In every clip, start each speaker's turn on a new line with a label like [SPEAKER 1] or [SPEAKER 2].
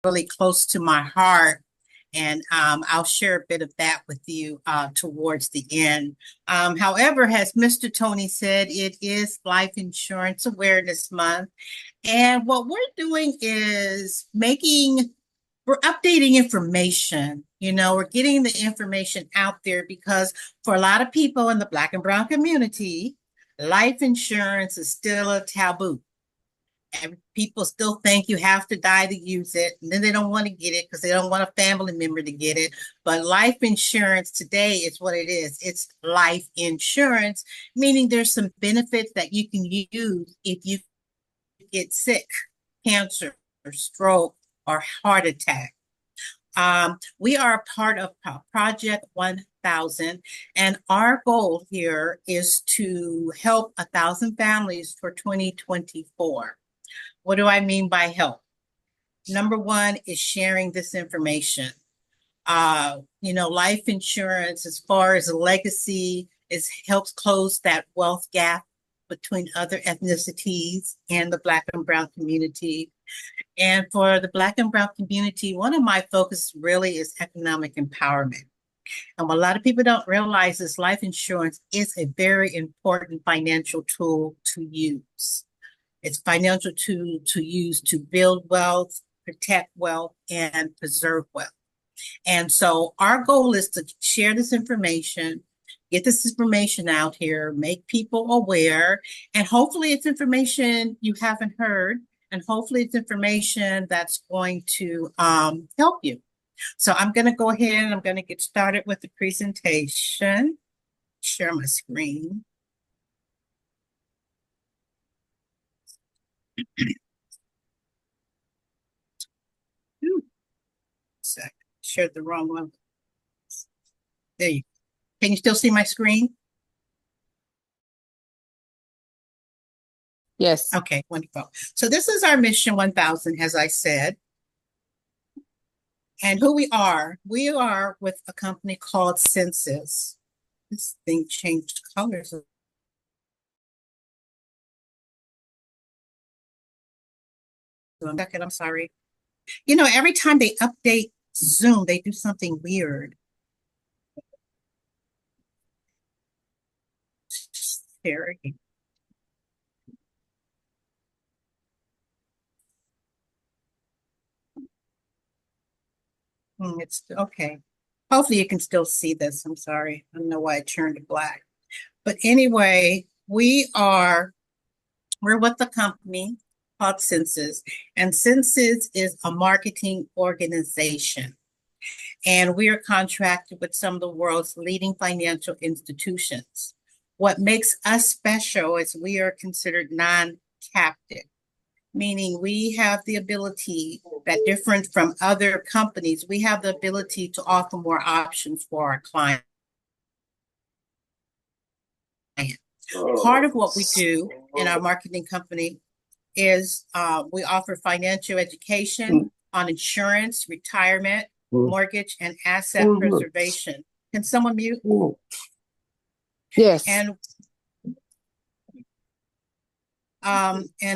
[SPEAKER 1] really close to my heart. And I'll share a bit of that with you towards the end. However, as Mr. Tony said, it is Life Insurance Awareness Month. And what we're doing is we're updating information. We're getting the information out there because for a lot of people in the Black and Brown community, life insurance is still a taboo. And people still think you have to die to use it, and then they don't want to get it because they don't want a family member to get it. But life insurance today is what it is. It's life insurance, meaning there's some benefits that you can use if you get sick, cancer, or stroke, or heart attack. We are a part of Project 1000, and our goal here is to help 1,000 families for 2024. What do I mean by help? Number one is sharing this information. Life insurance, as far as a legacy, helps close that wealth gap between other ethnicities and the Black and Brown community. And for the Black and Brown community, one of my focuses really is economic empowerment. And what a lot of people don't realize is life insurance is a very important financial tool to use. It's financial tool to use to build wealth, protect wealth, and preserve wealth. And so our goal is to share this information, get this information out here, make people aware, and hopefully it's information you haven't heard, and hopefully it's information that's going to help you. So I'm going to go ahead and I'm going to get started with the presentation. Share my screen. Shared the wrong one. There you go. Can you still see my screen?
[SPEAKER 2] Yes.
[SPEAKER 1] Okay, wonderful. So this is our Mission 1000, as I said. And who we are with a company called Census. This thing changed colors. I'm sorry. Every time they update Zoom, they do something weird. Scary. It's okay. Hopefully you can still see this. I'm sorry. I don't know why it turned to black. But anyway, we're with the company called Census, and Census is a marketing organization. And we are contracted with some of the world's leading financial institutions. What makes us special is we are considered non-captive, meaning we have the ability that different from other companies, we have the ability to offer more options for our clients. Part of what we do in our marketing company is we offer financial education on insurance, retirement, mortgage, and asset preservation. Can someone mute?
[SPEAKER 2] Yes.
[SPEAKER 1] And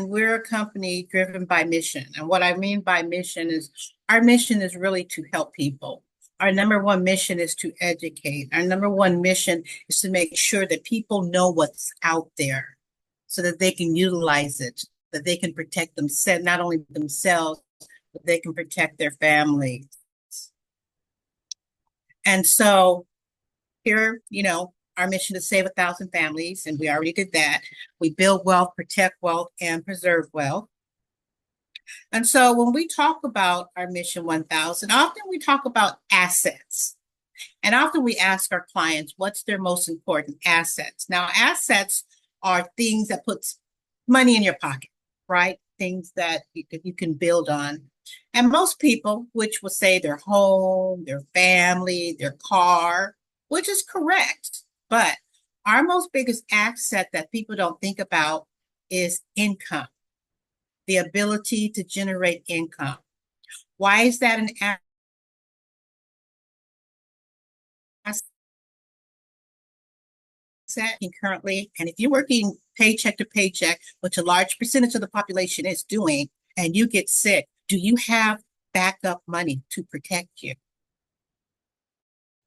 [SPEAKER 1] we're a company driven by mission. And what I mean by mission is our mission is really to help people. Our number one mission is to educate. Our number one mission is to make sure that people know what's out there so that they can utilize it, that they can protect themselves, not only themselves, but they can protect their families. And so here, our mission is save 1,000 families, and we already did that. We build wealth, protect wealth, and preserve wealth. And so when we talk about our Mission 1000, often we talk about assets. And often we ask our clients, what's their most important assets? Now, assets are things that puts money in your pocket, right? Things that you can build on. And most people, which will say their home, their family, their car, which is correct. But our most biggest asset that people don't think about is income, the ability to generate income. Why is that an asset currently? And if you're working paycheck to paycheck, which a large percentage of the population is doing, and you get sick, do you have backup money to protect you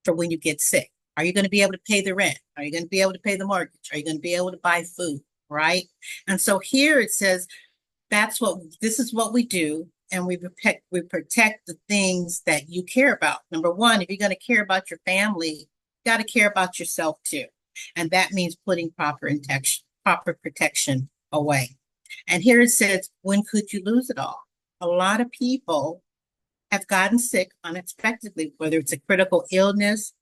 [SPEAKER 1] for when you get sick? Are you going to be able to pay the rent? Are you going to be able to pay the mortgage? Are you going to be able to buy food? Right? And so here it says this is what we do, and we protect the things that you care about. Number one, if you're going to care about your family, you got to care about yourself too. And that means putting proper protection away. And here it says, when could you lose it all? A lot of people have gotten sick unexpectedly, whether it's a critical illness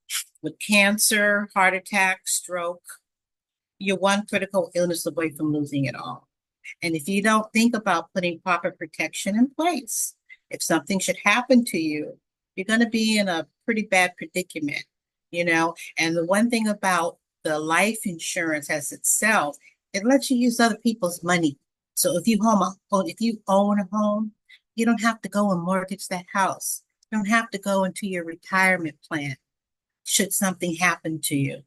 [SPEAKER 1] with cancer, heart attack, stroke. You're one critical illness away from losing it all. And if you don't think about putting proper protection in place, if something should happen to you, you're going to be in a pretty bad predicament, you know? And the one thing about the life insurance as itself, it lets you use other people's money. So if you own a home, you don't have to go and mortgage that house. You don't have to go into your retirement plan should something happen to you.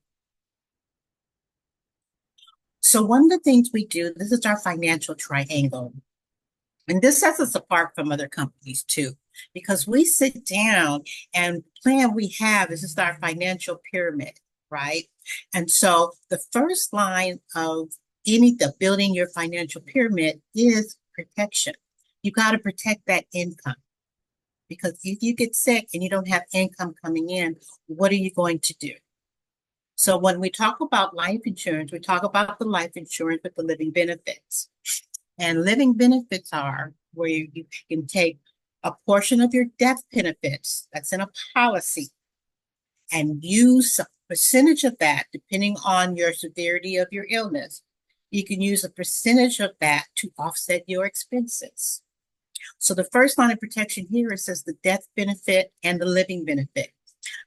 [SPEAKER 1] So one of the things we do, this is our financial triangle. And this sets us apart from other companies too, because we sit down and the plan we have is just our financial pyramid, right? And so the first line of the building your financial pyramid is protection. You got to protect that income, because if you get sick and you don't have income coming in, what are you going to do? So when we talk about life insurance, we talk about the life insurance with the living benefits. And living benefits are where you can take a portion of your death benefits that's in a policy and use a percentage of that, depending on your severity of your illness. You can use a percentage of that to offset your expenses. So the first line of protection here, it says the death benefit and the living benefit.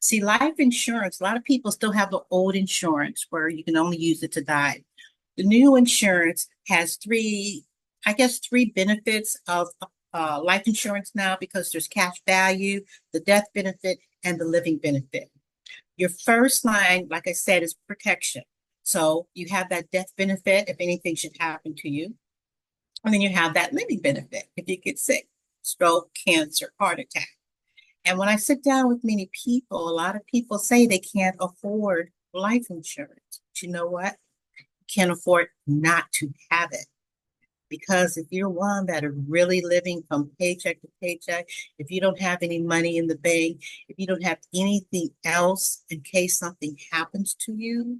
[SPEAKER 1] See, life insurance, a lot of people still have the old insurance where you can only use it to die. The new insurance has three benefits of life insurance now, because there's cash value, the death benefit, and the living benefit. Your first line, like I said, is protection. So you have that death benefit if anything should happen to you. And then you have that living benefit if you get sick, stroke, cancer, heart attack. And when I sit down with many people, a lot of people say they can't afford life insurance. But you know what? You can't afford not to have it. Because if you're one that are really living from paycheck to paycheck, if you don't have any money in the bank, if you don't have anything else in case something happens to you,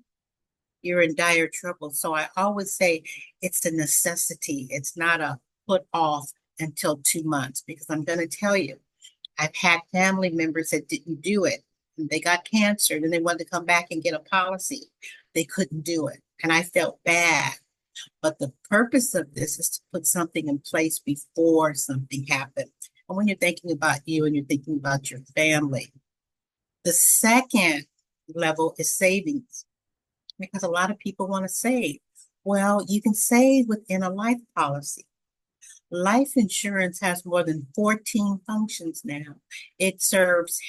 [SPEAKER 1] you're in dire trouble. So I always say it's a necessity. It's not a put off until 2 months, because I'm going to tell you, I've had family members that didn't do it. They got cancer and then they wanted to come back and get a policy. They couldn't do it. And I felt bad. But the purpose of this is to put something in place before something happens. And when you're thinking about you and you're thinking about your family, the second level is savings, because a lot of people want to save. Well, you can save within a life policy. Life insurance has more than 14 functions now.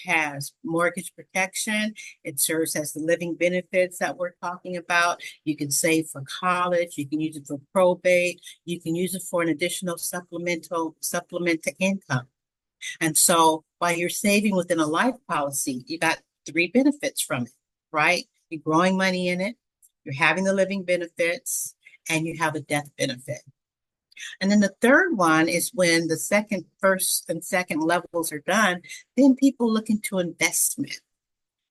[SPEAKER 1] Has mortgage protection. It serves as the living benefits that we're talking about. You can save for college. You can use it for probate. You can use it for an additional supplement to income. And so while you're saving within a life policy, you got three benefits from it, right? You're growing money in it. You're having the living benefits, and you have a death benefit. And then the third one is when first and second levels are done, then people look into investment.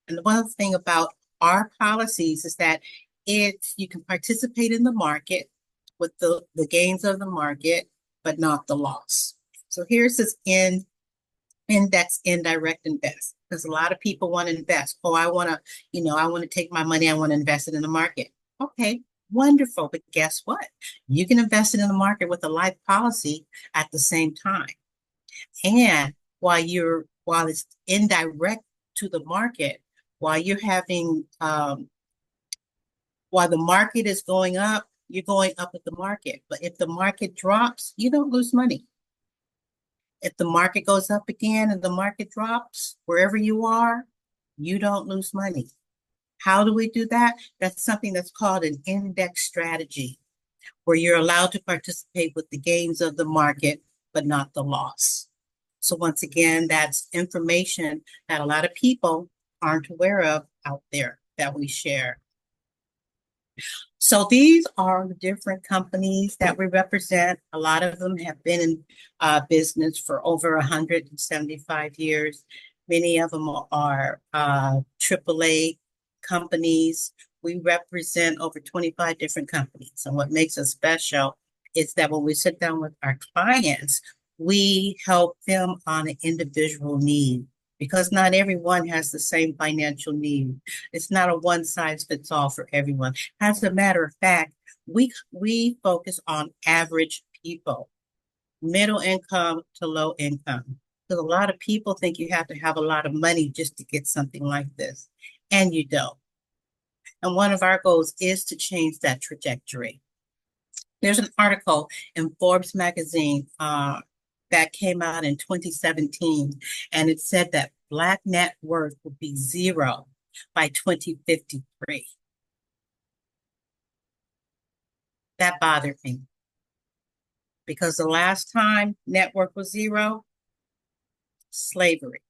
[SPEAKER 1] And the one thing about our policies is that you can participate in the market with the gains of the market, but not the loss. So here's this index indirect invest, because a lot of people want to invest. Oh, I want to take my money, I want to invest it in the market. Okay, wonderful. But guess what? You can invest it in the market with a life policy at the same time. And while it's indirect to the market, while you're having while the market is going up, you're going up with the market. But if the market drops, you don't lose money. If the market goes up again and the market drops, wherever you are, you don't lose money. How do we do that? That's something that's called an index strategy, where you're allowed to participate with the gains of the market, but not the loss. So once again, that's information that a lot of people aren't aware of out there that we share. So these are the different companies that we represent. A lot of them have been in business for over 175 years. Many of them are AAA companies. We represent over 25 different companies. And what makes us special is that when we sit down with our clients, we help them on an individual need because not everyone has the same financial need. It's not a one size fits all for everyone. As a matter of fact, we focus on average people, middle income to low income. Because a lot of people think you have to have a lot of money just to get something like this, and you don't. And one of our goals is to change that trajectory. There's an article in Forbes magazine that came out in 2017, and it said that Black net worth will be zero by 2053. That bothered me because the last time net worth was zero, slavery.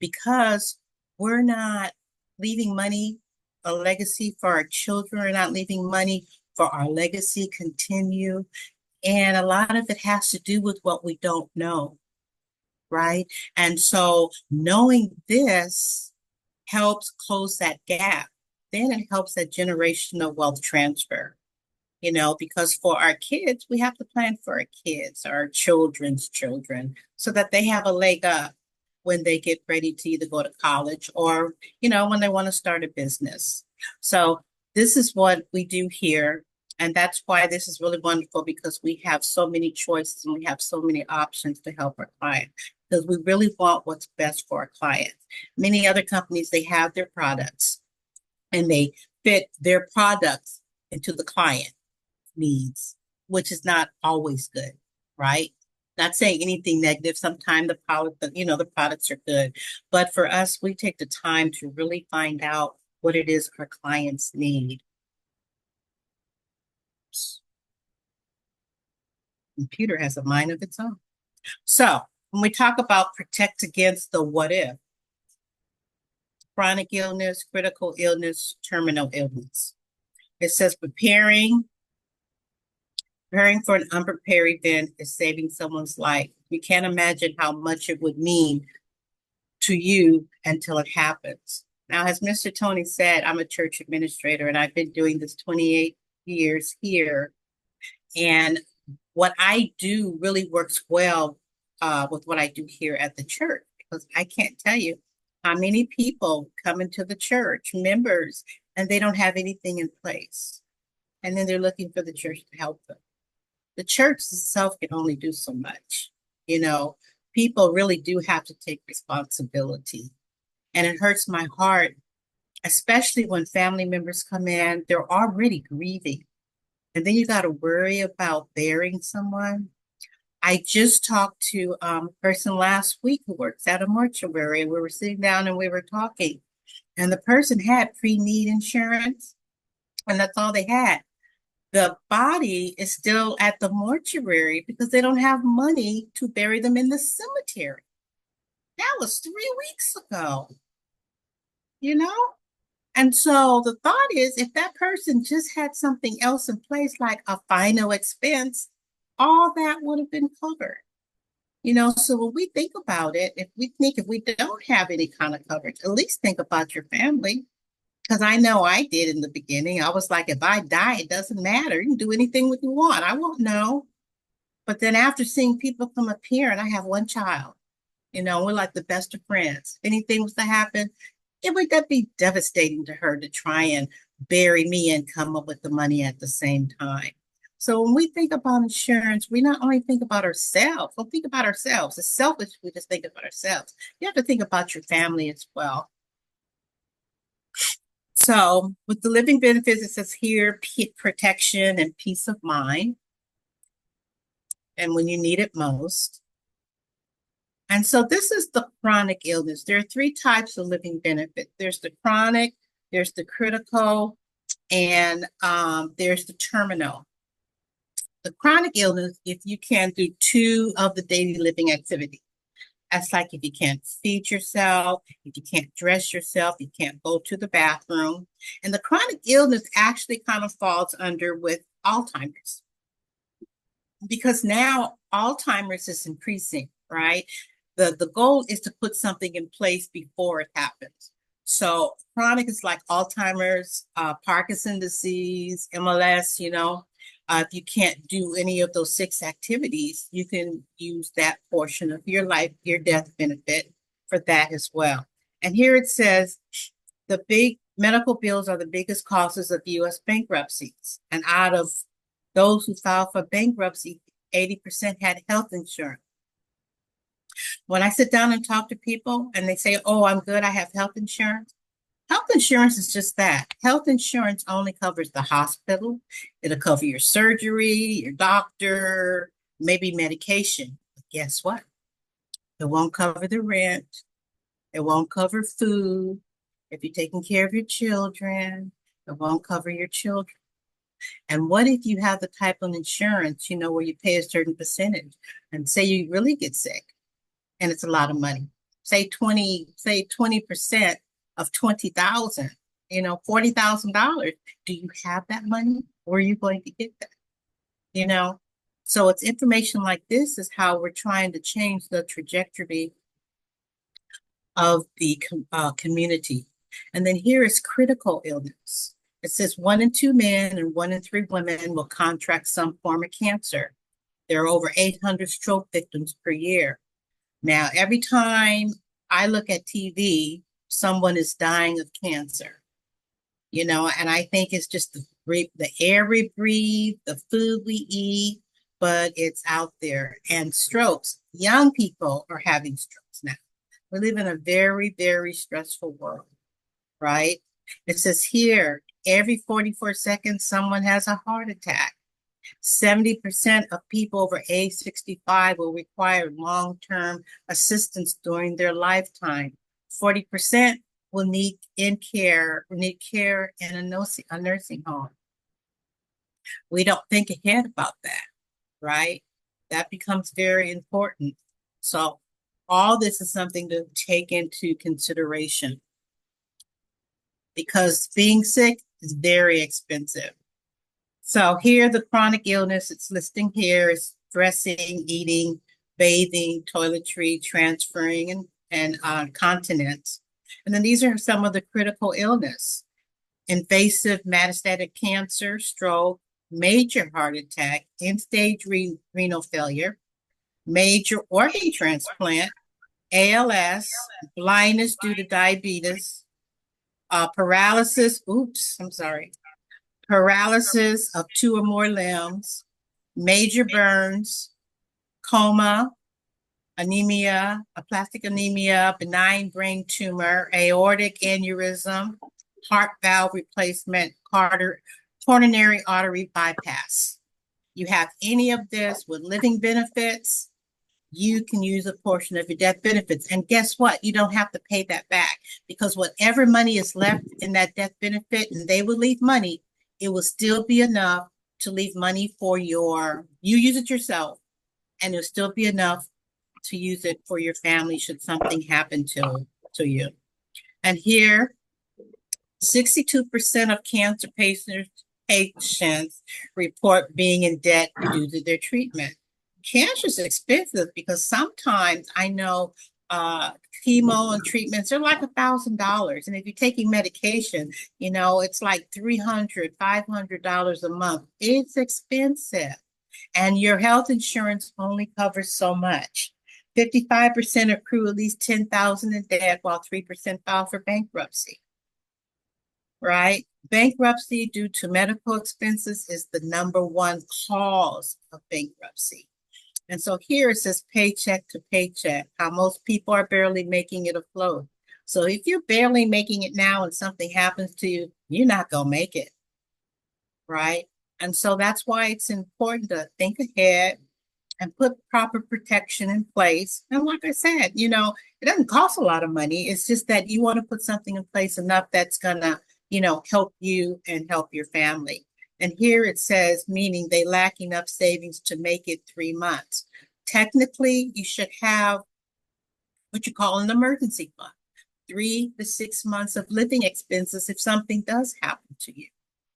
[SPEAKER 1] Because we're not leaving money, a legacy for our children, we're not leaving money for our legacy continue. And a lot of it has to do with what we don't know, right? And so knowing this helps close that gap. Then it helps that generational wealth transfer, because for our kids, we have to plan for our kids, our children's children, so that they have a leg up when they get ready to either go to college or, when they want to start a business. So this is what we do here. And that's why this is really wonderful because we have so many choices and we have so many options to help our clients because we really want what's best for our clients. Many other companies, they have their products and they fit their products into the client needs, which is not always good, right? Not saying anything negative. Sometimes the products are good, but for us, we take the time to really find out what it is our clients need. Computer has a mind of its own. So when we talk about protect against the what if, chronic illness, critical illness, terminal illness, it says preparing for an unprepared event is saving someone's life. You can't imagine how much it would mean to you until it happens. Now, as Mr. Tony said, I'm a church administrator and I've been doing this 28 years here. And what I do really works well with what I do here at the church because I can't tell you how many people come into the church, members, and they don't have anything in place. And then they're looking for the church to help them. The church itself can only do so much. People really do have to take responsibility. And it hurts my heart, especially when family members come in, they're already grieving. And then you got to worry about burying someone. I just talked to a person last week who works at a mortuary, and we were sitting down and we were talking. And the person had pre-need insurance, and that's all they had. The body is still at the mortuary because they don't have money to bury them in the cemetery. That was 3 weeks ago, you know? And so the thought is if that person just had something else in place, like a final expense, all that would have been covered. So when we think about it, if we don't have any kind of coverage, at least think about your family. Because I know I did in the beginning. I was like, if I die, it doesn't matter. You can do anything what you want. I won't know. But then after seeing people come up here, and I have one child, we're like the best of friends. If anything was to happen, it would that be devastating to her to try and bury me and come up with the money at the same time. So when we think about insurance, we not only think about ourselves, we'll think about ourselves. It's selfish if we just think about ourselves. You have to think about your family as well. So with the living benefits, it says here, protection and peace of mind. And when you need it most. And so this is the chronic illness. There are 3 types of living benefit. There's the chronic, there's the critical, and there's the terminal. The chronic illness, if you can't do two of the daily living activities. That's like if you can't feed yourself, if you can't dress yourself, you can't go to the bathroom. And the chronic illness actually kind of falls under with Alzheimer's because now Alzheimer's is increasing, right? The goal is to put something in place before it happens. So chronic is like Alzheimer's, Parkinson's disease, MLS, if you can't do any of those six activities, you can use that portion of your life, your death benefit for that as well. And here it says the big medical bills are the biggest causes of U.S. bankruptcies. And out of those who filed for bankruptcy, 80% had health insurance. When I sit down and talk to people and they say, oh, I'm good, I have health insurance. Health insurance is just that. Health insurance only covers the hospital. It'll cover your surgery, your doctor, maybe medication. But guess what? It won't cover the rent. It won't cover food. If you're taking care of your children, it won't cover your children. And what if you have the type of insurance, where you pay a certain percentage and say you really get sick and it's a lot of money. Say 20% of 20,000, $40,000. Do you have that money? Where are you going to get that? So it's information like this is how we're trying to change the trajectory of the community. And then here is critical illness. It says 1 in 2 men and 1 in 3 women will contract some form of cancer. There are over 800 stroke victims per year. Now, every time I look at TV, someone is dying of cancer, and I think it's just the air we breathe, the food we eat, but it's out there. And strokes, young people are having strokes now. We live in a very, very stressful world, right? It says here, every 44 seconds, someone has a heart attack. 70% of people over age 65 will require long-term assistance during their lifetime. 40% will need care in a nursing home. We don't think ahead about that, right? That becomes very important. So all this is something to take into consideration because being sick is very expensive. So here, the chronic illness, it's listing here is dressing, eating, bathing, toiletry, transferring, and continence. And then these are some of the critical illness: invasive metastatic cancer, stroke, major heart attack, end-stage renal failure, major organ transplant, ALS, blindness due to diabetes, paralysis, paralysis of 2 or more limbs, major burns, coma, anemia, aplastic anemia, benign brain tumor, aortic aneurysm, heart valve replacement, coronary artery bypass. You have any of this with living benefits, you can use a portion of your death benefits. And guess what? You don't have to pay that back because whatever money is left in that death benefit, and they will leave money, it will still be enough to leave money for you use it yourself, and it'll still be enough to use it for your family should something happen to you. And here, 62% of cancer patients report being in debt due to their treatment. Cancer is expensive because sometimes I know chemo and treatments are like $1,000. And if you're taking medication, it's like $300, $500 a month. It's expensive. And your health insurance only covers so much. 55% accrue at least $10,000 in debt, while 3% file for bankruptcy. Right? Bankruptcy due to medical expenses is the #1 cause of bankruptcy. And so here it says paycheck to paycheck, how most people are barely making it afloat. So if you're barely making it now and something happens to you, you're not going to make it, right? And so that's why it's important to think ahead and put proper protection in place. And like I said, it doesn't cost a lot of money. It's just that you want to put something in place enough that's going to, help you and help your family. And here it says, meaning they lack enough savings to make it 3 months. Technically, you should have what you call an emergency fund, 3 to 6 months of living expenses if something does happen to you.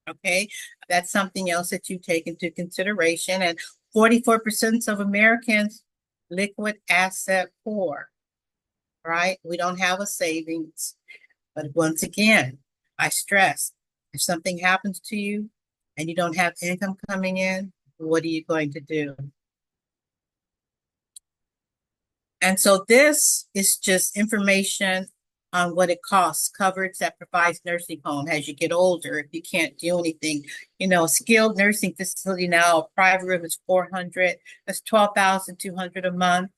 [SPEAKER 1] Okay, that's something else that you take into consideration. And 44% of Americans liquid asset poor, right? We don't have a savings. But once again, I stress, if something happens to you and you don't have income coming in, what are you going to do? And so this is just information on what it costs, coverage that provides nursing home as you get older. If you can't do anything, skilled nursing facility now, a private room is 400. That's 12,200 a month.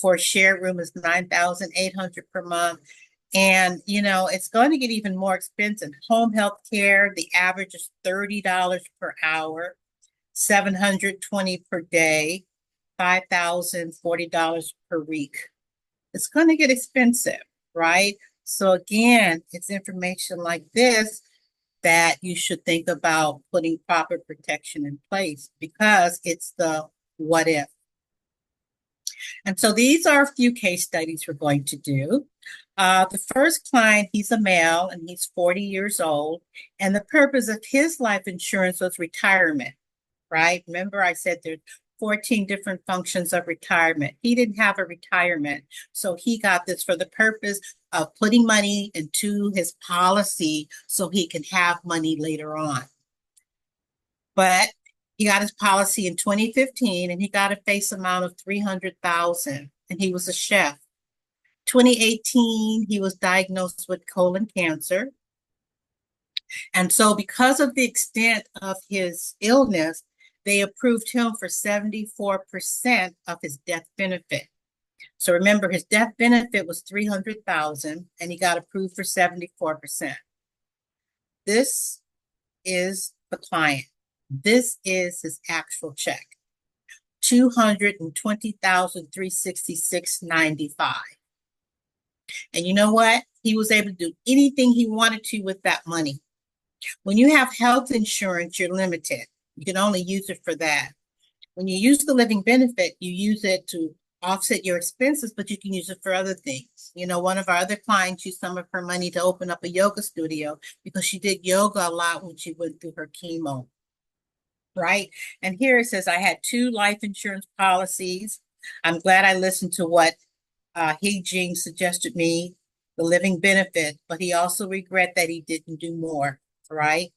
[SPEAKER 1] For a shared room is 9,800 per month. And, it's going to get even more expensive. Home health care, the average is $30 per hour, 720 per day, $5,040 per week. It's going to get expensive, right? So again, it's information like this that you should think about putting proper protection in place because it's the what if. And so these are a few case studies we're going to do. The first client, he's a male and he's 40 years old. And the purpose of his life insurance was retirement, right? Remember, I said there's 14 different functions of retirement. He didn't have a retirement. So he got this for the purpose of putting money into his policy so he can have money later on. But he got his policy in 2015 and he got a face amount of 300,000 and he was a chef. 2018, he was diagnosed with colon cancer. And so because of the extent of his illness, they approved him for 74% of his death benefit. So remember, his death benefit was 300,000 and he got approved for 74%. This is the client. This is his actual check. 220,366.95. And you know what? He was able to do anything he wanted to with that money. When you have health insurance, you're limited. You can only use it for that. When you use the living benefit, you use it to offset your expenses, but you can use it for other things. One of our other clients used some of her money to open up a yoga studio because she did yoga a lot when she went through her chemo. Right? And here it says, I had 2 life insurance policies. I'm glad I listened to what He-Jing suggested me, the living benefit, but he also regret that he didn't do more, right?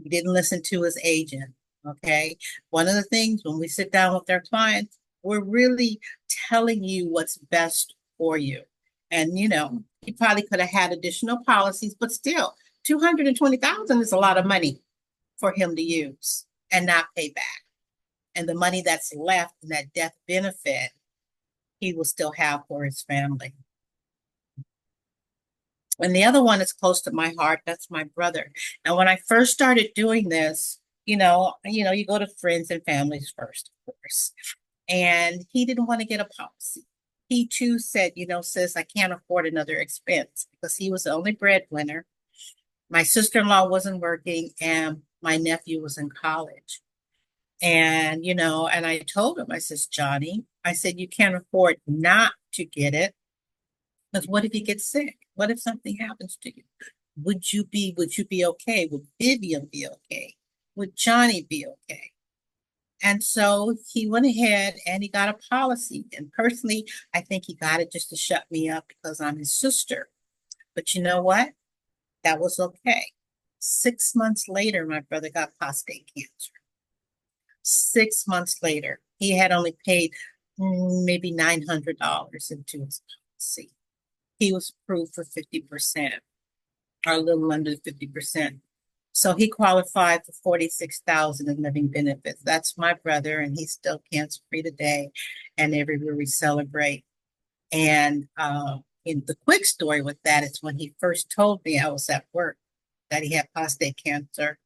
[SPEAKER 1] He didn't listen to his agent, okay? One of the things when we sit down with our clients, we're really telling you what's best for you. And, he probably could have had additional policies, but still, 220,000 is a lot of money for him to use and not pay back. And the money that's left in that death benefit, he will still have for his family. And the other one is close to my heart. That's my brother. And when I first started doing this, you go to friends and families first, of course. And he didn't want to get a policy. He too said, sis, I can't afford another expense because he was the only breadwinner. My sister-in-law wasn't working and my nephew was in college. And, and I told him, I says, Johnny, I said, you can't afford not to get it. Because what if you get sick? What if something happens to you? Would you be okay? Would Vivian be okay? Would Johnny be okay? And so he went ahead and he got a policy. And personally, I think he got it just to shut me up because I'm his sister. But you know what? That was okay. 6 months later, my brother got prostate cancer. 6 months later, he had only paid maybe $900 into his policy. He was approved for 50% or a little under 50%. So he qualified for 46,000 in living benefits. That's my brother, and he's still cancer-free today, and everywhere we celebrate. And in the quick story with that is when he first told me I was at work that he had prostate cancer.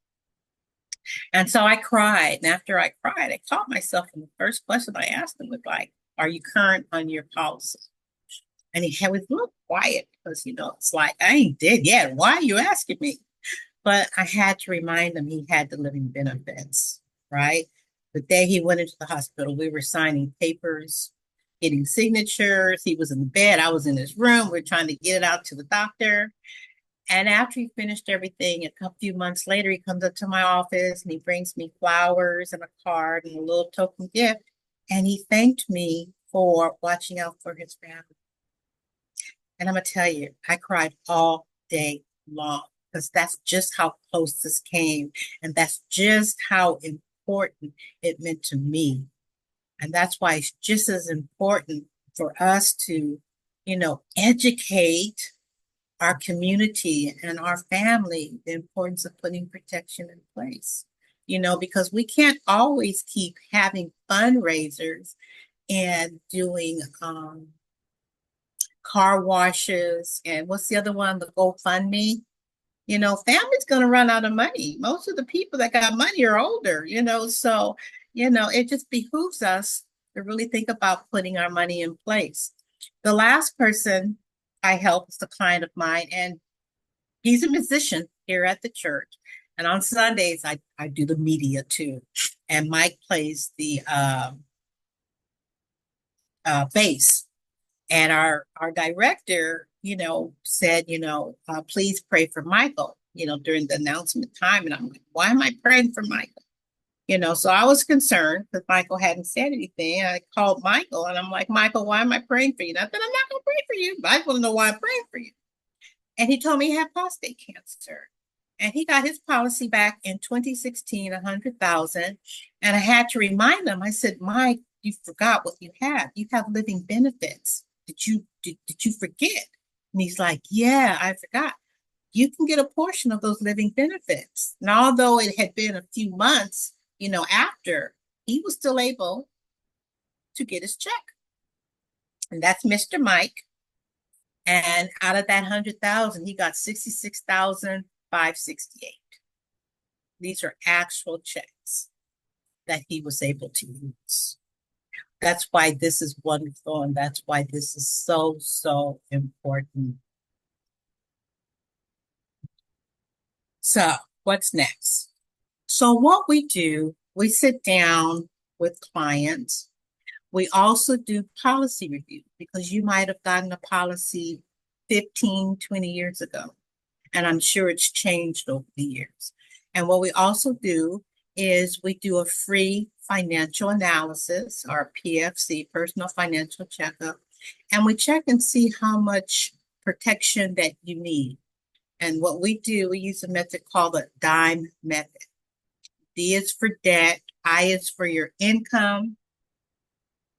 [SPEAKER 1] And so I cried. And after I cried, I caught myself. And the first question I asked him was like, are you current on your policy? And he was a little quiet because, it's like, I ain't dead yet. Why are you asking me? But I had to remind him he had the living benefits, right? The day he went into the hospital, we were signing papers, getting signatures. He was in the bed. I was in his room. We are trying to get it out to the doctor. And after he finished everything, a few months later, he comes up to my office and he brings me flowers and a card and a little token gift. And he thanked me for watching out for his family. And I'm going to tell you, I cried all day long because that's just how close this came. And that's just how important it meant to me. And that's why it's just as important for us to, educate our community and our family the importance of putting protection in place. Because we can't always keep having fundraisers and doing car washes and what's the other one? The GoFundMe. Family's going to run out of money. Most of the people that got money are older, so, it just behooves us to really think about putting our money in place. The last person I helped is a client of mine, and he's a musician here at the church. And on Sundays, I do the media too. And Mike plays the bass. And our director, said, please pray for Michael, during the announcement time. And I'm like, why am I praying for Michael? So I was concerned because Michael hadn't said anything. I called Michael and I'm like, Michael, why am I praying for you? Not that I'm not going to pray for you, but I want to know why I'm praying for you. And he told me he had prostate cancer. And he got his policy back in 2016, 100,000. And I had to remind him, I said, Mike, you forgot what you have. You have living benefits. Did you forget? And he's like, yeah, I forgot. You can get a portion of those living benefits. And although it had been a few months, after, he was still able to get his check. And that's Mr. Mike. And out of that 100,000, he got 66,568. These are actual checks that he was able to use. That's why this is wonderful, and that's why this is so, so important. So, what's next? So, what we do, we sit down with clients. We also do policy review because you might have gotten a policy 15, 20 years ago. And I'm sure it's changed over the years. And what we also do is we do a free financial analysis, or PFC, personal financial checkup, and we check and see how much protection that you need. And what we do, we use a method called the DIME method. D is for debt, I is for your income,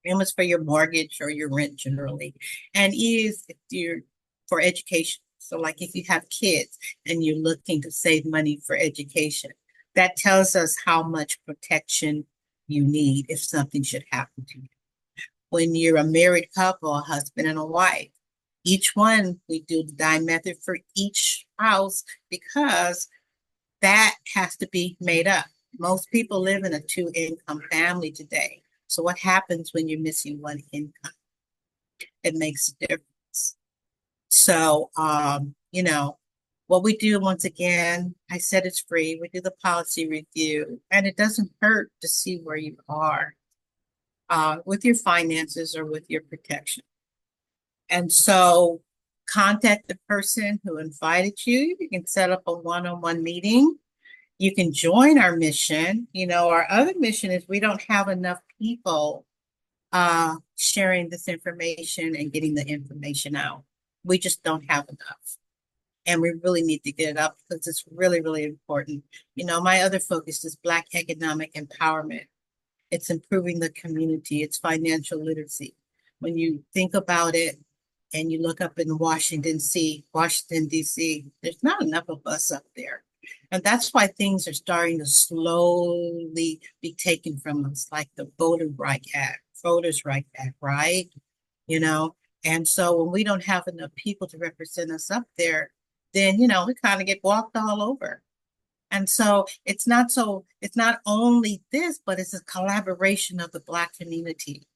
[SPEAKER 1] M is for your mortgage or your rent generally, and E is if you're for education. So like if you have kids and you're looking to save money for education, that tells us how much protection you need if something should happen to you. When you're a married couple, a husband and a wife, each one, we do the DIME method for each spouse because that has to be made up. Most people live in a two-income family today. So what happens when you're missing one income? It makes a difference. So, what we do, once again, I said it's free. We do the policy review, and it doesn't hurt to see where you are with your finances or with your protection. And so contact the person who invited you. You can set up a one-on-one meeting. You can join our mission. Our other mission is we don't have enough people sharing this information and getting the information out. We just don't have enough. And we really need to get it up because it's really, really important. My other focus is Black economic empowerment. It's improving the community. It's financial literacy. When you think about it and you look up in Washington, D.C., there's not enough of us up there. And that's why things are starting to slowly be taken from us, like the Voters' Right Act, right? And so when we don't have enough people to represent us up there, then, we kind of get walked all over. And so it's not only this, but it's a collaboration of the Black community.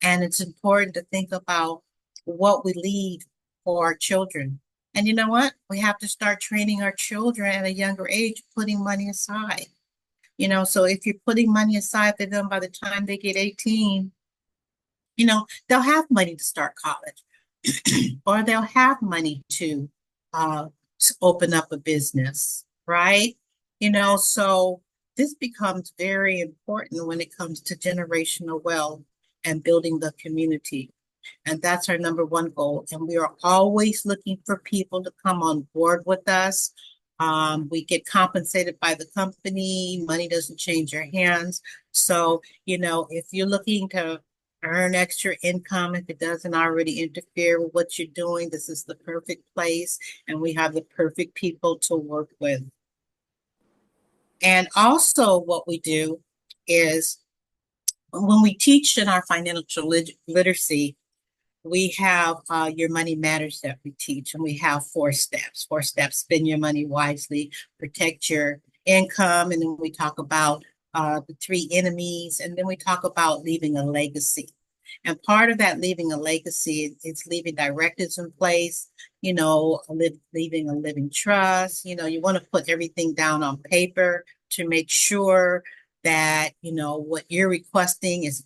[SPEAKER 1] And it's important to think about what we leave for our children. And you know what? We have to start training our children at a younger age, putting money aside. So if you're putting money aside for them by the time they get 18, they'll have money to start college or they'll have money to uh, open up a business, right? So this becomes very important when it comes to generational wealth and building the community. And that's our number one goal. And we are always looking for people to come on board with us. We get compensated by the company. Money doesn't change your hands. So, if you're looking to earn extra income, if it doesn't already interfere with what you're doing, this is the perfect place. And we have the perfect people to work with. And also, what we do is when we teach in our financial literacy, we have your money matters that we teach, and we have 4 steps. 4 steps: spend your money wisely, protect your income, and then we talk about the 3 enemies, and then we talk about leaving a legacy. And part of that leaving a legacy is leaving directives in place, leaving a living trust. You want to put everything down on paper to make sure that what you're requesting is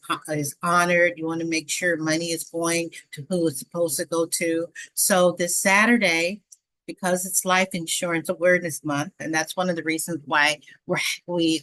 [SPEAKER 1] honored. You want to make sure money is going to who it's supposed to go to. So this Saturday, because it's Life Insurance Awareness Month, and that's one of the reasons why we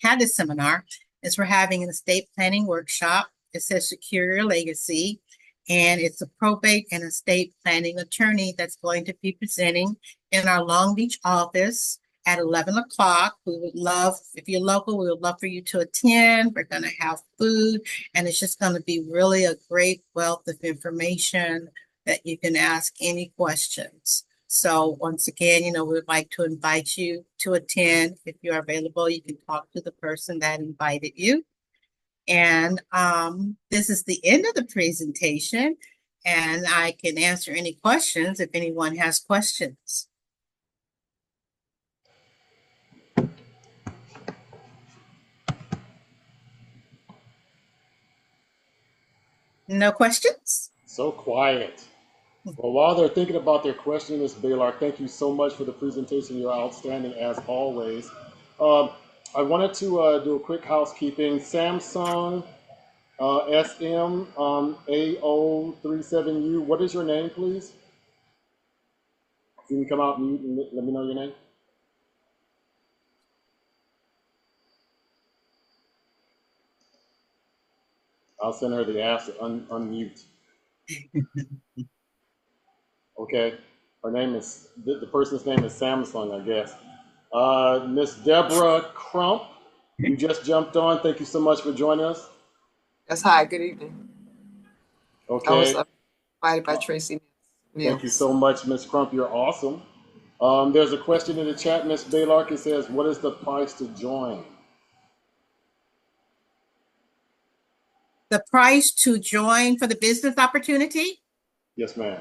[SPEAKER 1] had this seminar, is we're having an estate planning workshop. It says Secure Your Legacy, and it's a probate and estate planning attorney that's going to be presenting in our Long Beach office at 11 o'clock. We would love, if you're local, we would love for you to attend. We're going to have food, and it's just going to be really a great wealth of information that you can ask any questions. So once again, we'd like to invite you to attend. If you're available, you can talk to the person that invited you. And this is the end of the presentation, and I can answer any questions if anyone has questions. No questions?
[SPEAKER 3] So quiet. Well, while they're thinking about their question, Ms. Baylark, thank you so much for the presentation. You're outstanding as always. Um, I wanted to do a quick housekeeping. Samsung SM AO37U. What is your name, please? Can you come out and let me know your name? I'll send her the ask to unmute. Okay. Her name is, the person's name is Samsung, I guess. Miss Deborah Crump, you just jumped on. Thank you so much for joining us.
[SPEAKER 4] Yes, hi, good evening. I was
[SPEAKER 3] Okay.
[SPEAKER 4] invited by Tracy
[SPEAKER 3] Thank you
[SPEAKER 4] Mills.
[SPEAKER 3] so much, Miss Crump. You're awesome. There's a question in the chat, Miss Baylark. It says, what is the price to join?
[SPEAKER 1] The price to join for the business opportunity?
[SPEAKER 3] Yes, ma'am.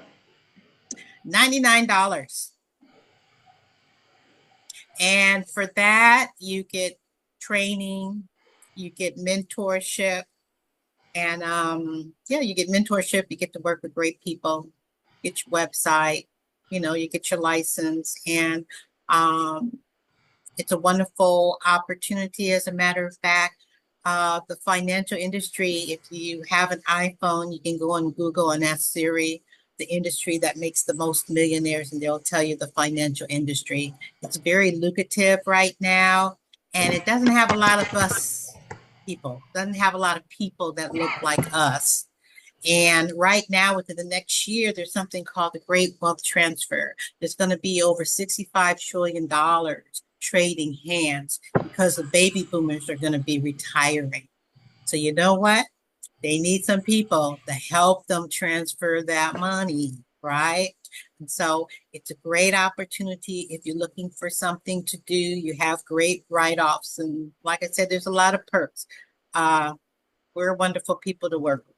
[SPEAKER 1] $99. And for that, you get training, you get mentorship, and you get mentorship, you get to work with great people, get your website, you get your license, and um, it's a wonderful opportunity. As a matter of fact, the financial industry, if you have an iPhone, you can go on Google and ask Siri the industry that makes the most millionaires, and they'll tell you the financial industry. It's very lucrative right now, and it doesn't have a lot of us people, doesn't have a lot of people that look like us. And right now, within the next year, there's something called the Great Wealth Transfer. There's going to be over $65 trillion trading hands because the baby boomers are going to be retiring. So you know what? They need some people to help them transfer that money, right? And so it's a great opportunity if you're looking for something to do. You have great write-offs. And like I said, there's a lot of perks. We're wonderful people to work with.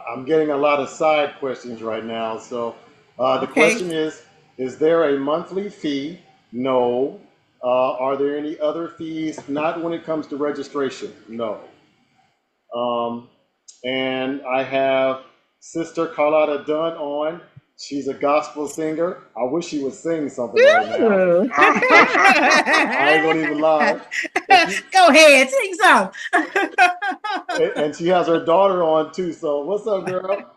[SPEAKER 3] I'm getting a lot of side questions right now. So the
[SPEAKER 1] Okay.
[SPEAKER 3] question is there a monthly fee? No. Are there any other fees? Not when it comes to registration. No. And I have Sister Carlotta Dunn on. She's a gospel singer. I wish she would sing something right now.
[SPEAKER 2] Ooh.
[SPEAKER 3] I ain't gonna even lie.
[SPEAKER 1] Go ahead, sing some.
[SPEAKER 3] And she has her daughter on too. So what's up, girl?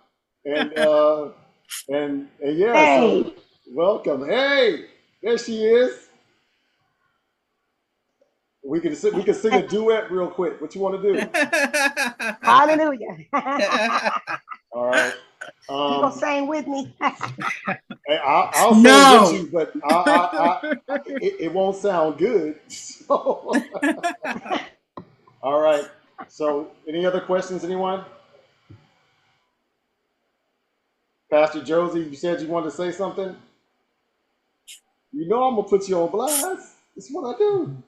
[SPEAKER 3] And yeah, so
[SPEAKER 2] Hey,
[SPEAKER 3] welcome. Hey, there she is. We can sing a duet real quick. What you want to do?
[SPEAKER 2] hallelujah.
[SPEAKER 3] All right.
[SPEAKER 2] You gonna sing with me?
[SPEAKER 3] I'll sing with
[SPEAKER 1] No.
[SPEAKER 3] you, but it won't sound good. So, all right. So, any other questions, anyone? Pastor Josie, you said you wanted to say something. You know I'm gonna put you on blast. It's what I do.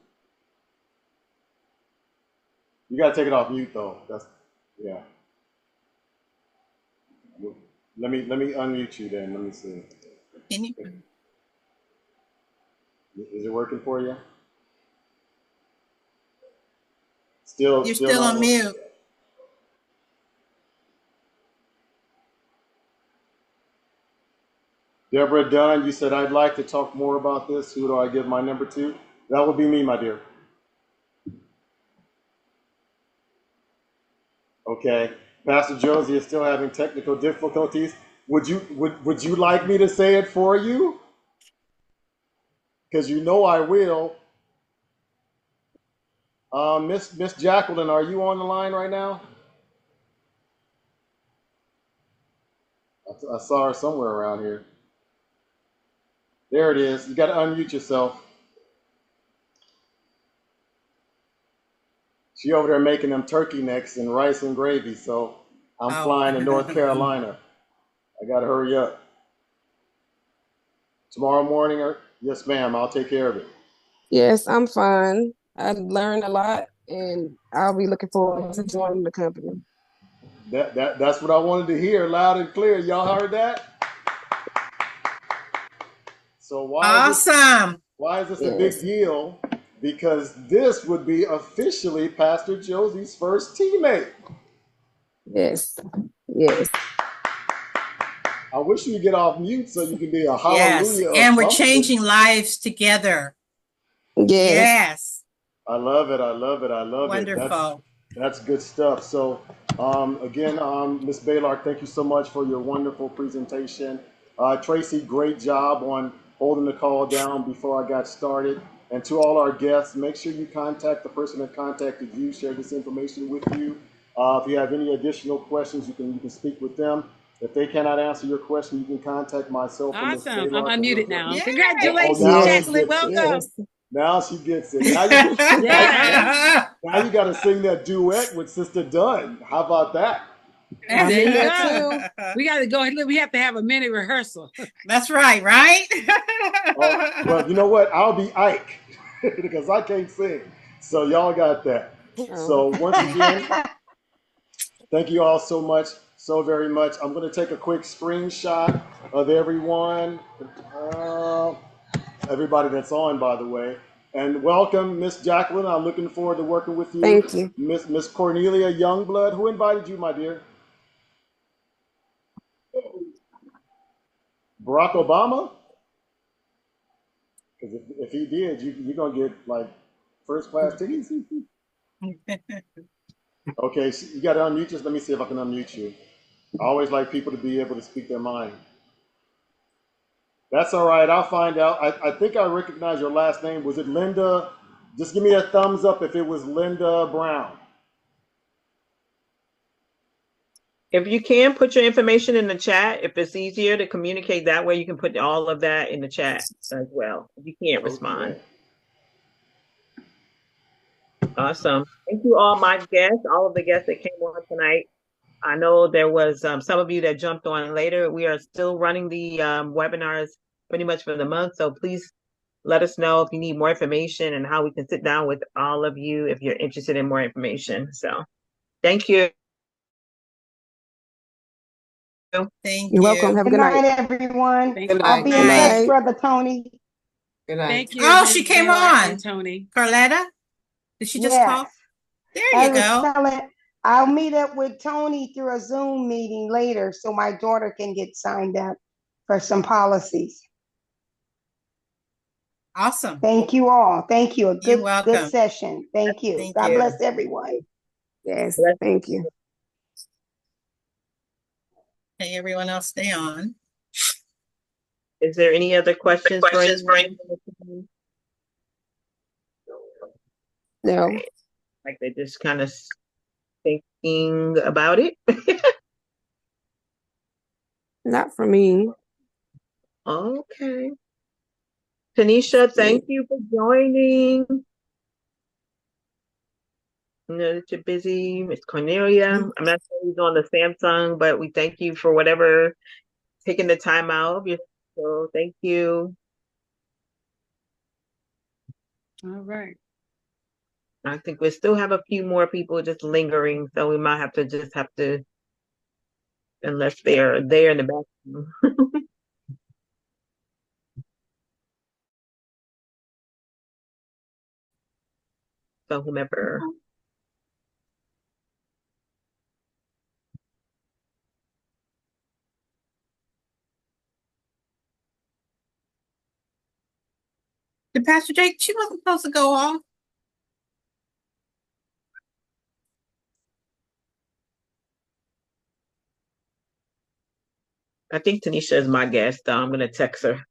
[SPEAKER 3] You gotta take it off mute though. That's yeah. Let me unmute you then. Let me see.
[SPEAKER 1] Can you?
[SPEAKER 3] Is it working for you? Still
[SPEAKER 1] You're
[SPEAKER 3] not
[SPEAKER 1] on
[SPEAKER 3] working.
[SPEAKER 1] mute.
[SPEAKER 3] Deborah Dunn, you said I'd like to talk more about this. Who do I give my number to? That would be me, my dear. Okay. Pastor Josie is still having technical difficulties. Would you like me to say it for you? Because you know I will. Miss Jacqueline, are you on the line right now? I saw her somewhere around here. There it is. You got to unmute yourself. She over there making them turkey necks and rice and gravy. So I'm flying to North Carolina. I got to hurry up. Tomorrow morning, yes, ma'am. I'll take care of it.
[SPEAKER 2] Yes, I'm fine. I learned a lot, and I'll be looking forward to joining the company.
[SPEAKER 3] That's what I wanted to hear, loud and clear. Y'all heard that? So why is this a big deal? Because this would be officially Pastor Josie's first teammate.
[SPEAKER 2] Yes. Yes.
[SPEAKER 3] I wish you could get off mute so you can be a
[SPEAKER 1] Yes,
[SPEAKER 3] hallelujah.
[SPEAKER 1] and we're changing lives together. Yes.
[SPEAKER 3] I love it. I love it. I love
[SPEAKER 1] Wonderful.
[SPEAKER 3] it. That's good stuff. So again, Ms. Baylark, thank you so much for your wonderful presentation. Tracy, great job on holding the call down before I got started. And to all our guests, make sure you contact the person that contacted you, share this information with you. If you have any additional questions, you can speak with them. If they cannot answer your question, you can contact myself or Ms.
[SPEAKER 5] Awesome.
[SPEAKER 3] Baylark.
[SPEAKER 5] I'm unmuted now.
[SPEAKER 1] Yes.
[SPEAKER 5] Congratulations,
[SPEAKER 2] Yes.
[SPEAKER 5] Jacqueline. Welcome.
[SPEAKER 2] Yes.
[SPEAKER 3] Now she gets it.
[SPEAKER 5] Yeah.
[SPEAKER 3] Now you got to sing that duet with Sister Dunn. How about that?
[SPEAKER 2] I'm
[SPEAKER 5] There
[SPEAKER 2] in
[SPEAKER 5] you
[SPEAKER 2] there
[SPEAKER 5] go.
[SPEAKER 2] too.
[SPEAKER 5] We got to go. We have to have a mini rehearsal.
[SPEAKER 1] That's right, right?
[SPEAKER 3] Well, you know what? I'll be Ike because I can't sing. So y'all got that. So once again, thank you all so much, so very much. I'm going to take a quick screenshot of everyone, everybody that's on, by the way. And welcome, Miss Jacqueline. I'm looking forward to working with you.
[SPEAKER 2] Thank you.
[SPEAKER 3] Miss Cornelia Youngblood. Who invited you, my dear? Barack Obama? Because if he did, you're going to get like first class tickets. Okay, so you got to unmute. Just let me see if I can unmute you. I always like people to be able to speak their mind. That's all right. I'll find out. I think I recognize your last name. Was it Linda? Just give me a thumbs up if it was Linda Brown.
[SPEAKER 6] If you can, put your information in the chat. If it's easier to communicate that way, you can put all of that in the chat as well. If you can't respond. Awesome. Thank you all my guests, all of the guests that came on tonight. I know there was some of you that jumped on later. We are still running the webinars pretty much for the month. So please let us know if you need more information and how we can sit down with all of you if you're interested in more information. So thank you.
[SPEAKER 1] Thank
[SPEAKER 2] You're
[SPEAKER 1] you.
[SPEAKER 2] welcome. Have a
[SPEAKER 7] Good
[SPEAKER 2] good
[SPEAKER 7] night,
[SPEAKER 2] night.
[SPEAKER 7] everyone.
[SPEAKER 5] Thank you.
[SPEAKER 7] I'll be in
[SPEAKER 2] Good
[SPEAKER 7] touch,
[SPEAKER 2] night.
[SPEAKER 7] Brother Tony.
[SPEAKER 4] Good night.
[SPEAKER 5] Thank you.
[SPEAKER 1] Oh,
[SPEAKER 5] Ms.
[SPEAKER 1] she came
[SPEAKER 5] Baylark
[SPEAKER 1] on.
[SPEAKER 5] and Tony.
[SPEAKER 1] Carletta? Did she just
[SPEAKER 7] Yes.
[SPEAKER 1] call? There
[SPEAKER 7] I
[SPEAKER 1] you
[SPEAKER 7] was
[SPEAKER 1] go.
[SPEAKER 7] telling I'll meet up with Tony through a Zoom meeting later so my daughter can get signed up for some policies.
[SPEAKER 1] Awesome.
[SPEAKER 7] Thank you all. Thank you. A
[SPEAKER 1] You're
[SPEAKER 7] good
[SPEAKER 1] welcome.
[SPEAKER 7] session. Thank you.
[SPEAKER 1] Thank
[SPEAKER 7] God
[SPEAKER 1] you.
[SPEAKER 7] bless everyone. Yes,
[SPEAKER 6] Bless
[SPEAKER 7] thank you.
[SPEAKER 1] Okay, everyone else stay on.
[SPEAKER 6] Is there any other questions for anyone?
[SPEAKER 2] No,
[SPEAKER 6] Like they're just kind of thinking about it?
[SPEAKER 2] not for me.
[SPEAKER 6] Okay. Tanisha, thank you for joining. I know that you're busy. Miss Cornelia, I'm not sure who's on the Samsung, but we thank you for whatever, taking the time out. So thank you.
[SPEAKER 5] All right.
[SPEAKER 6] I think we still have a few more people just lingering, so we might have to, unless they're there in the background. So whomever.
[SPEAKER 1] Did Pastor Jake, she wasn't supposed to go off?
[SPEAKER 6] I think Tanisha is my guest. I'm going to text her.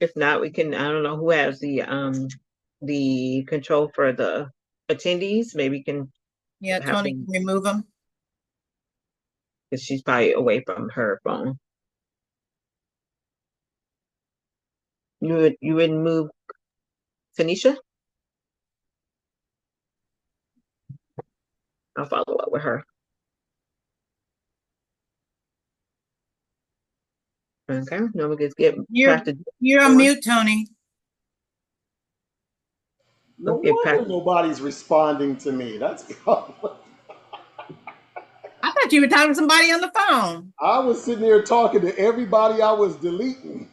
[SPEAKER 6] If not, we can, I don't know who has the control for the attendees. Maybe we can
[SPEAKER 1] Yeah,
[SPEAKER 6] have
[SPEAKER 1] Tony can
[SPEAKER 6] them,
[SPEAKER 1] remove them.
[SPEAKER 6] because she's probably away from her phone. You wouldn't move Tanisha? I'll follow up with her. Okay, now we just get
[SPEAKER 1] You're on mute, Tony.
[SPEAKER 3] No
[SPEAKER 6] Okay,
[SPEAKER 3] wonder nobody's responding to me. That's probably.
[SPEAKER 1] I thought you were talking to somebody on the phone.
[SPEAKER 3] I was sitting there talking to everybody I was deleting.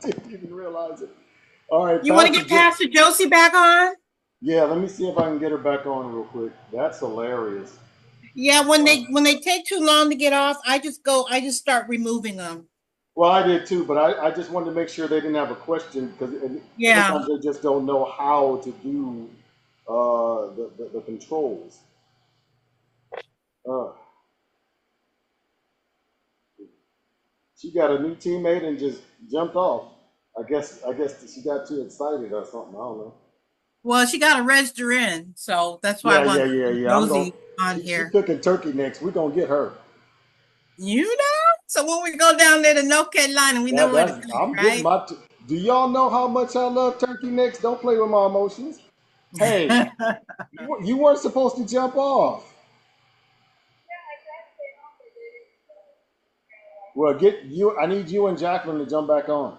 [SPEAKER 3] Didn't even realize it. All right,
[SPEAKER 1] You want to get Pastor Josie back on?
[SPEAKER 3] Yeah, let me see if I can get her back on real quick. That's hilarious.
[SPEAKER 1] Yeah, when they take too long to get off, I just start removing them.
[SPEAKER 3] Well, I did too, but I just wanted to make sure they didn't have a question, because sometimes they just don't know how to do the controls. She got a new teammate and just jumped off. I guess she got too excited or something. I don't know.
[SPEAKER 1] Well, she got to register in, so that's why I want Josie on here.
[SPEAKER 3] She's cooking turkey next. We're gonna get her.
[SPEAKER 1] You know, so when we go down there to North Carolina, we know where to go,
[SPEAKER 3] I'm
[SPEAKER 1] right?
[SPEAKER 3] getting my. Do y'all know how much I love turkey necks? Don't play with my emotions. Hey, you weren't supposed to jump off. Well, get you. I need you and Jacqueline to jump back on.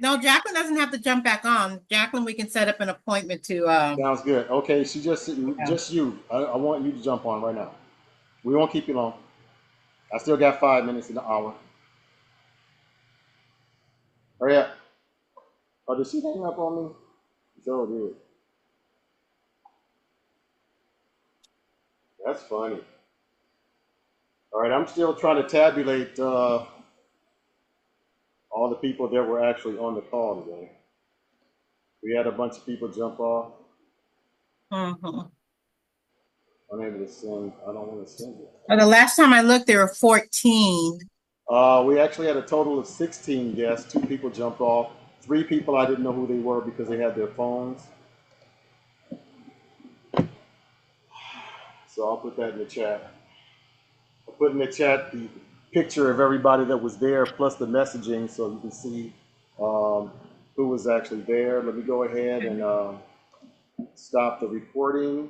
[SPEAKER 1] No, Jacqueline doesn't have to jump back on. Jacqueline, we can set up an appointment to.
[SPEAKER 3] Sounds good. Okay, she just you. I want you to jump on right now. We won't keep you long. I still got 5 minutes in the hour. Hurry up. Oh, did she hang up on me? So did. That's funny. All right, I'm still trying to tabulate all the people that were actually on the call today. We had a bunch of people jump off. Unable to send. I don't want to send it.
[SPEAKER 1] Well, the last time I looked, there were 14.
[SPEAKER 3] We actually had a total of 16 guests. 2 people jumped off. 3 people I didn't know who they were because they had their phones. So I'll put that in the chat. I'll put in the chat the picture of everybody that was there plus the messaging so you can see who was actually there. Let me go ahead and stop the recording.